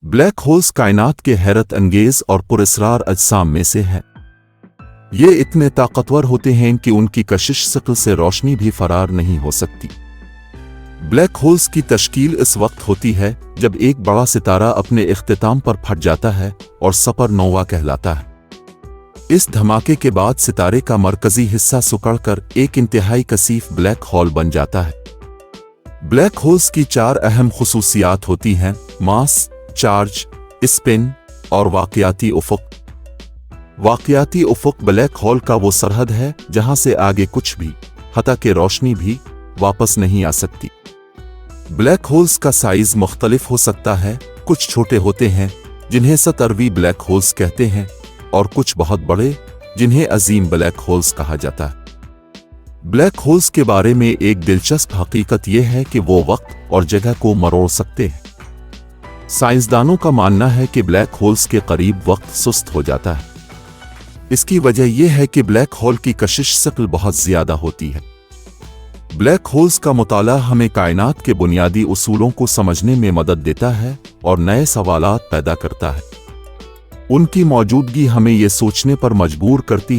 Black holes कायनात के हैरत अंगेज और पुरस्रार अजसाम में से है। ये इतने ताकतवर होते हैं कि उनकी कशिश शक्ल से रोशनी भी फरार नहीं हो सकती। ब्लैक होल्स की तश्कील इस वक्त होती है जब एक बड़ा सितारा अपने इख्तिताम पर फट जाता है और सुपरनोवा कहलाता है। इस धमाके के बाद सितारे का मरकजी हिस्सा सिकुड़कर एक इंतहाई कसीफ ब्लैक होल बन जाता है। ब्लैक होल्स की चार अहम खुसूसियात होती हैं: मास, चार्ज, स्पिन और वाक़याती उफ़ुक़। वाक़याती उफ़ुक़ ब्लैक होल का वो सरहद है जहां से आगे कुछ भी, हत्ता कि रोशनी भी, वापस नहीं आ सकती। ब्लैक होल्स का साइज मुख्तलिफ हो सकता है। कुछ छोटे होते हैं जिन्हें सतरवी ब्लैक होल्स कहते हैं और कुछ बहुत बड़े जिन्हें अजीम ब्लैक होल्स कहा जाता है। ब्लैक होल्स के बारे में एक दिलचस्प हकीकत यह है कि वो वक्त और जगह को मरोड़ सकते हैं। साइंसदानों का मानना है कि ब्लैक होल्स के करीब वक्त सुस्त हो जाता है। इसकी वजह यह है कि ब्लैक होल की कशिश शक्ल बहुत ज्यादा होती है। ब्लैक होल्स का मुताला हमें कायनात के बुनियादी उसूलों को समझने में मदद देता है और नए सवालात पैदा करता है। उनकी मौजूदगी हमें ये सोचने पर मजबूर करती है